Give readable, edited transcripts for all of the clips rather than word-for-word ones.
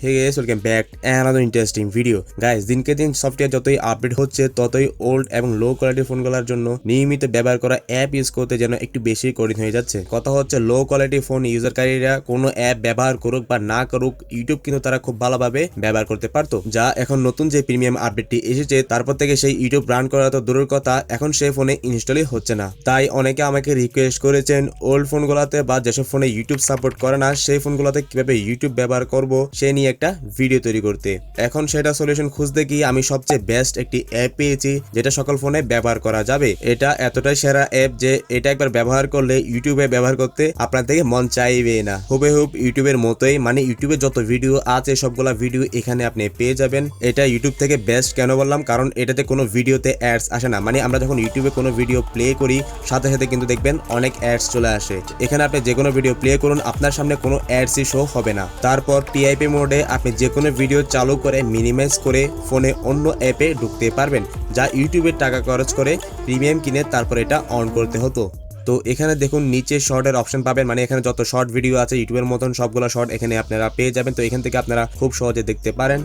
হে guys, welcome back another interesting video. Guys, দিনকে দিন software যতই আপডেট হচ্ছে ততই ওল্ড এবং লো কোয়ালিটির ফোনগুলোর জন্য নিয়মিত ব্যবহার করা অ্যাপ ইউজ করতে যেন একটু বেশি কঠিন হয়ে যাচ্ছে। কথা হচ্ছে লো কোয়ালিটি ফোন ইউজারকারীরা কোনো অ্যাপ ব্যবহার করুক বা না করুক, ইউটিউব কিন্তু তারা খুব ভালোভাবে ব্যবহার করতে পারতো। যা এখন নতুন যে প্রিমিয়াম আপডেটটি এসেছে তারপর থেকে সেই ইউটিউব রান করা তো দূরের কথা, এখন সেই ফোনে ইনস্টলই হচ্ছে না। তাই অনেকে আমাকে রিকোয়েস্ট করেছেন ওল্ড ফোনগুলোতে বা যেসব ফোনে ইউটিউব সাপোর্ট করে না সেই ফোনগুলোতে কিভাবে ইউটিউব ব্যবহার করব সে নিয়ে একটা ভিডিও তৈরি করতে। এখন সেটা সলিউশন খুঁজতে গিয়ে আমি সবচেয়ে বেস্ট একটি অ্যাপ পেয়েছি যেটা সকল ফোনে ব্যবহার করা যাবে। এটা এতটাই সেরা অ্যাপ যে এটা একবার ব্যবহার করলে ইউটিউবে ব্যবহার করতে আপনার থেকে মন চাইবে না। হুবহুব ইউটিউবের মতোই, মানে ইউটিউবে যত ভিডিও আছে সবগুলা ভিডিও এখানে আপনি পেয়ে যাবেন। এটা ইউটিউব থেকে বেস্ট কেন বললাম, কারণ এটাতে কোনো ভিডিওতে অ্যাডস আসে না। মানে আমরা যখন ইউটিউবে কোনো ভিডিও প্লে করি সাথে সাথে কিন্তু দেখবেন অনেক অ্যাডস চলে আসে। এখানে আপনি যে কোনো ভিডিও প্লে করুন, আপনার সামনে কোনো অ্যাডসই শো হবে না। তারপর টিআইপি মোডে আপনি যে কোনো ভিডিও চালু করে মিনিমাইজ করে ফোনে অন্য অ্যাপে ঢুকতে পারবেন, যা ইউটিউবের টাকা খরচ করে প্রিমিয়াম কিনে তারপর এটা অন করতে হতো। তো এখানে দেখুন নিচে শর্টের অপশন পাবেন, মানে এখানে যত শর্ট ভিডিও আছে ইউটিউবের মতন সবগুলো শর্ট এখানে আপনারা পেয়ে যাবেন। তো এখান থেকে আপনারা খুব সহজে দেখতে পারেন।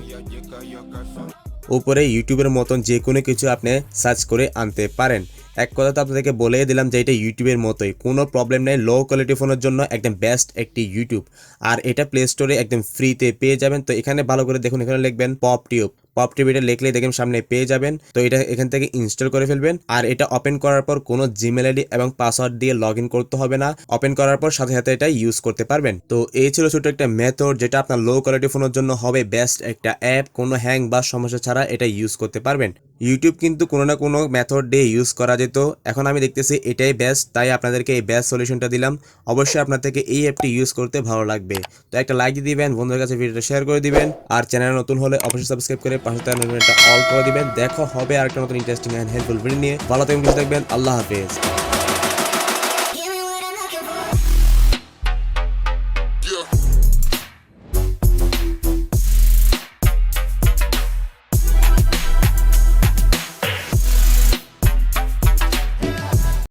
উপরে ইউটিউবের মতন যে কোনো কিছু আপনি সার্চ করে আনতে পারেন। এক কথা তো আপনাদেরকে বলে দিলাম যে এটা ইউটিউবের মতোই, কোনো প্রবলেম নেই। লো কোয়ালিটি ফোনের জন্য একদম বেস্ট একটি ইউটিউব, আর এটা প্লে স্টোরে একদম ফ্রিতে পেয়ে যাবেন। তো এখানে ভালো করে দেখুন, এখানে লিখবেন পপটিউব, এটা লিখলে দেখেন সামনে পেয়ে যাবেন। তো এটা এখান থেকে ইনস্টল করে ফেলবেন, আর এটা ওপেন করার পর কোনো জিমেল আইডি এবং পাসওয়ার্ড দিয়ে লগ ইন করতে হবে না। ওপেন করার পর সাথে সাথে এটা ইউজ করতে পারবেন। তো এই ছিল ছোট একটা মেথড যেটা আপনার লো কোয়ালিটি ফোনের জন্য হবে বেস্ট একটা অ্যাপ। কোনো হ্যাং বা সমস্যা ছাড়া এটা ইউজ করতে পারবেন। ইউটিউব কিন্তু কোনো না কোনো মেথড দিয়ে ইউজ করা যেত, এখন আমি দেখতেছি এটাই বেস্ট, তাই আপনাদেরকে এই বেস্ট সলিউশনটা দিলাম। অবশ্যই আপনার থেকে এই অ্যাপটি ইউজ করতে ভালো লাগবে। তো একটা লাইক দিয়ে দিবেন, বন্ধুদের কাছে ভিডিওটা শেয়ার করে দিবেন, আর চ্যানেল নতুন হলে অবশ্যই সাবস্ক্রাইব করে পাশে থাকা নোটিফিকেশনটা অল করে দিবেন। দেখা হবে আরেকটা নতুন ইন্টারেস্টিং এন্ড হেল্পফুল ভিডিও নিয়ে। ভালো থাকবেন, সুস্থ থাকবেন, আল্লাহ হাফেজ।